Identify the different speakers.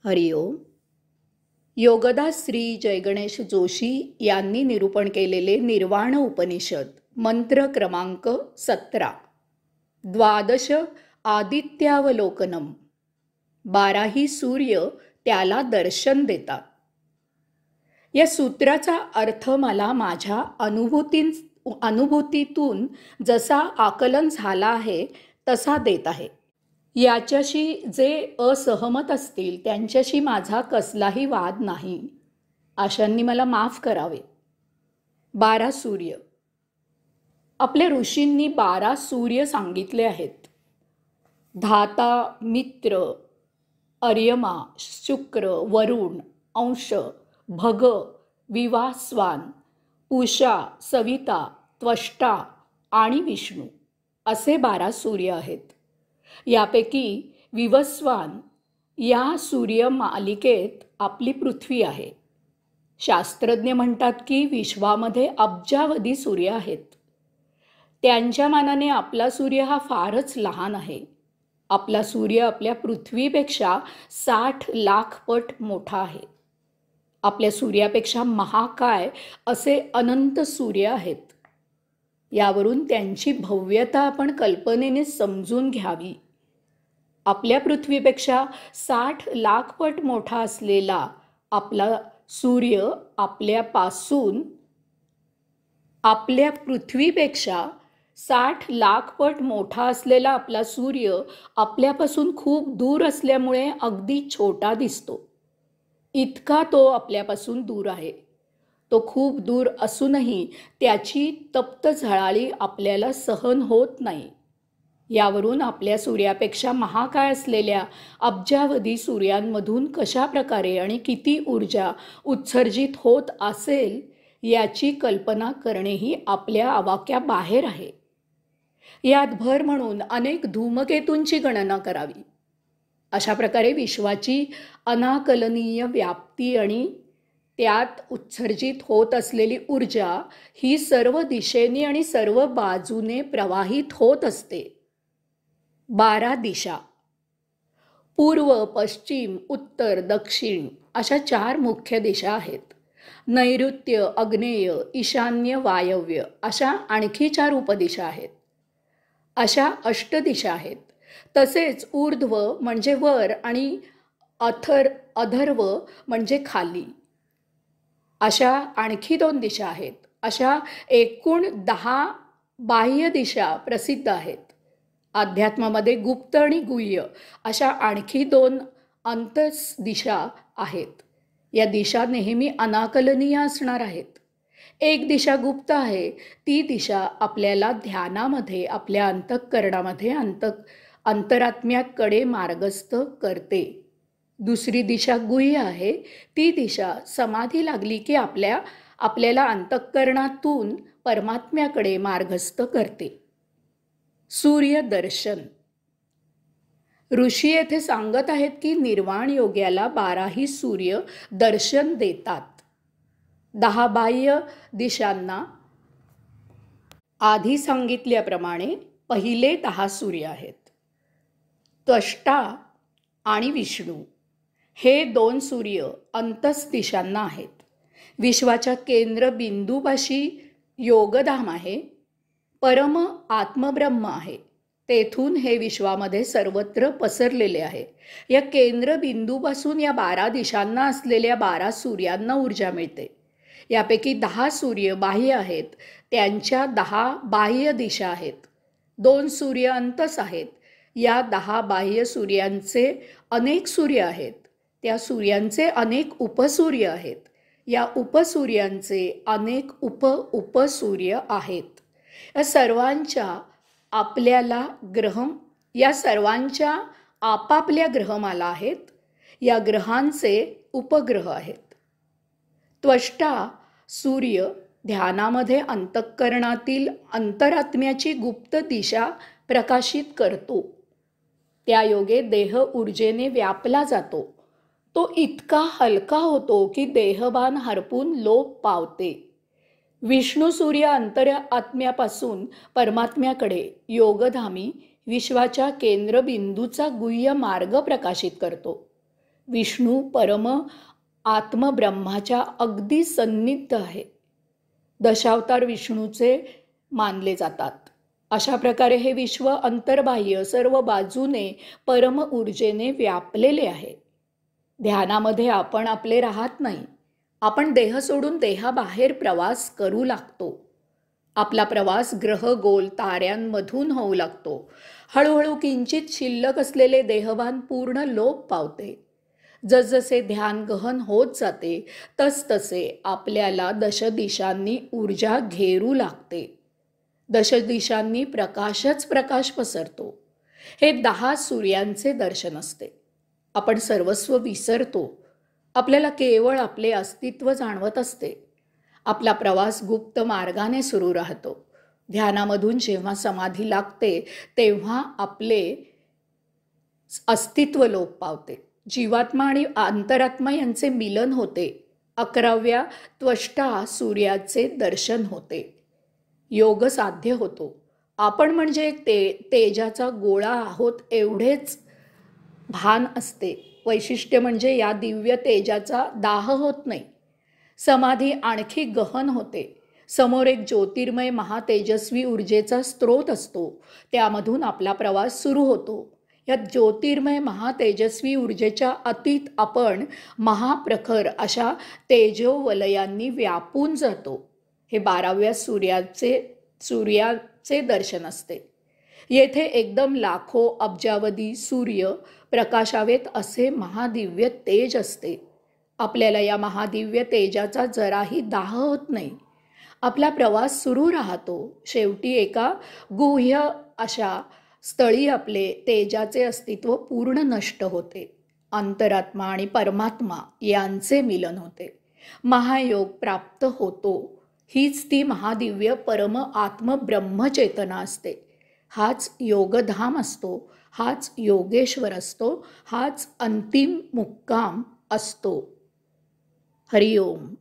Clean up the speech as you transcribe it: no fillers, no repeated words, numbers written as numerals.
Speaker 1: हरिओम. योगदास श्री जयगणेश जोशी यांनी निरूपण केलेले निर्वाण उपनिषद मंत्र क्रमांक 17. द्वादश आदित्यावलोकनम. 12ही सूर्य त्याला दर्शन देतात. या सूत्राचा अर्थ मला माझ्या अनुभूतीतून जसा आकलन झाला आहे तसा देत आहे. याच्याशी जे असहमत असतील त्यांच्याशी माझा कसलाही वाद नाही. अशांनी मला माफ करावे. 12 सूर्य. आपल्या ऋषींनी 12 सूर्य सांगितले आहेत. धाता, मित्र, अर्यमा, शुक्र, वरुण, अंश, भग, विवास्वान, पूषा, सविता, त्वष्टा आणि विष्णू असे 12 सूर्य आहेत. यापैकी विवस्वान या सूर्य मालिकेत आपली पृथ्वी आहे. शास्त्रज्ञ म्हणतात की विश्वामध्ये अब्जावधी सूर्य आहेत. त्यांच्या मानाने आपला सूर्य हा फारच लहान आहे. आपला सूर्य आपल्या पृथ्वीपेक्षा 60 लाख पट मोठा आहे. आपल्या सूर्यापेक्षा महाकाय असे अनंत सूर्य आहेत. यावरून त्यांची भव्यता आपण कल्पनेने समजून घ्यावी. आपल्या पृथ्वीपेक्षा 60 लाख पट मोठा असलेला आपला सूर्य आपल्या पृथ्वीपेक्षा 60 लाख पट मोठा असलेला आपला सूर्य आपल्यापासून खूप दूर असल्यामुळे अगदी छोटा दिसतो. इतका तो आपल्यापासून दूर आहे. तो खूप दूर असूनही त्याची तप्त झळाळी आपल्याला सहन होत नाही. यावरून आपल्या सूर्यापेक्षा महाकाय असलेल्या अब्जावधी सूर्यांमधून कशा प्रकारे आणि किती ऊर्जा उत्सर्जित होत असेल याची कल्पना करणेही आपल्या आवाक्याबाहेर आहे. यात भर म्हणून अनेक धूमकेतूंची गणना करावी. अशा प्रकारे विश्वाची अनाकलनीय व्याप्ती आणि त्यात उत्सर्जित होत असलेली ऊर्जा ही सर्व दिशेने आणि सर्व बाजूने प्रवाहित होत असते. 12 दिशा, पूर्व, पश्चिम, उत्तर, दक्षिण अशा 4 मुख्य दिशा आहेत. नैऋत्य, आग्नेय, ईशान्य, वायव्य अशा आणखी 4 उपदिशा आहेत. अशा 8 दिशा आहेत. तसेच ऊर्ध्व म्हणजे वर आणि अधर्व म्हणजे खाली अशा आणखी 2 दिशा आहेत. अशा एकूण 10 बाह्य दिशा प्रसिद्ध आहेत. अध्यात्मामध्ये गुप्त आणि गुह्य अशा आणखी 2 अंतस दिशा आहेत. या दिशा नेहमी अनाकलनीय असणार आहेत. एक दिशा गुप्त आहे. ती दिशा आपल्याला ध्यानामध्ये आपल्या अंतःकरणामध्ये अंतरात्म्याकडे मार्गस्थ करते. दुसरी दिशा गुह्य आहे. ती दिशा समाधी लागली की आपल्याला अंतःकरणातून परमात्म्याकडे मार्गस्थ करते. सूर्यदर्शन. ऋषी येथे सांगत आहेत की निर्वाण योग्याला 12ही सूर्य दर्शन देतात. 10 बाह्य दिशांना आधी सांगितल्याप्रमाणे पहिले 10 सूर्य आहेत. त्वष्टा आणि विष्णू हे 2 सूर्य अंतस दिशांना आहेत. विश्वाच्या केंद्रबिंदूपाशी योगधाम आहे. परम आत्मब्रह्म आहे. तेथून हे विश्वामध्ये सर्वत्र पसरलेले आहे. या केंद्रबिंदूपासून या 12 दिशांना असलेल्या 12 सूर्यांना ऊर्जा मिळते. यापैकी 10 सूर्य बाह्य आहेत. त्यांच्या 10 बाह्य दिशा आहेत. 2 सूर्य अंतस आहेत. या 10 बाह्य सूर्यांचे अनेक सूर्य आहेत. त्या सूर्यांचे अनेक उपसूर्य आहेत. या उपसूर्यांचे अनेक उपसूर्य आहेत. या सर्वांच्या आपापल्या ग्रहमाला आहेत. या ग्रहांचे उपग्रह आहेत. त्वष्टा सूर्य ध्यानामध्ये अंतःकरणातील अंतरात्म्याची गुप्त दिशा प्रकाशित करतो. त्या योगे देह ऊर्जेने व्यापला जातो. तो इतका हलका होतो की देहभान हरपून लोप पावते. विष्णू सूर्य अंतरात्म्यापासून परमात्म्याकडे योगधामी विश्वाच्या केंद्रबिंदूचा गुह्य मार्ग प्रकाशित करतो. विष्णू परम आत्मब्रह्माच्या अगदी सन्निध आहे. दशावतार विष्णूचे मानले जातात. अशा प्रकारे हे विश्व अंतर्बाह्य सर्व बाजूने परम ऊर्जेने व्यापलेले आहे. ध्यानामध्ये आपण आपले राहत नाही. आपण देह सोडून देहाबाहेर प्रवास करू लागतो. आपला प्रवास ग्रह गोल ताऱ्यांमधून होऊ लागतो. हळूहळू किंचित शिल्लक असलेले देहभान पूर्ण लोप पावते. जसजसे ध्यान गहन होत जाते तसतसे आपल्याला दशदिशांनी ऊर्जा घेरू लागते. दशदिशांनी प्रकाशच प्रकाश पसरतो. हे 10 सूर्यांचे दर्शन असते. आपण सर्वस्व विसरतो. आपल्याला केवळ आपले अस्तित्व जाणवत असते. आपला प्रवास गुप्त मार्गाने सुरू राहतो. ध्यानामधून जेव्हा समाधी लागते तेव्हा आपले अस्तित्व लोप पावते. जीवात्मा आणि अंतरात्मा यांचे मिलन होते. 11व्या त्वष्टा सूर्याचे दर्शन होते. योग साध्य होतो. आपण म्हणजे तेजाचा गोळा आहोत एवढेच भान असते. वैशिष्ट्य म्हणजे या दिव्य तेजाचा दाह होत नाही. समाधी आणखी गहन होते. समोर एक ज्योतिर्मय महातेजस्वी ऊर्जेचा स्रोत असतो. त्यामधून आपला प्रवास सुरू होतो. या ज्योतिर्मय महातेजस्वी ऊर्जेच्या अतीत आपण महाप्रखर अशा तेजोवलयांनी व्यापून जातो. हे 12व्या सूर्याचे दर्शन असते. येथे एकदम लाखो अब्जावधी सूर्य प्रकाशावेत असे महादिव्य तेज असते. आपल्याला या महादिव्य तेजाचा जराही दाह होत नाही. आपला प्रवास सुरू राहतो. शेवटी एका गुह्य अशा स्थळी आपले तेजाचे अस्तित्व पूर्ण नष्ट होते. अंतरात्मा आणि परमात्मा यांचे मिलन होते. महायोग प्राप्त होतो. हीच ती महादिव्य परम आत्म ब्रह्मचेतना असते. हाच योगधाम असतो. हाच योगेश्वर असतो. हाच अंतिम मुक्काम असतो. हरिओम.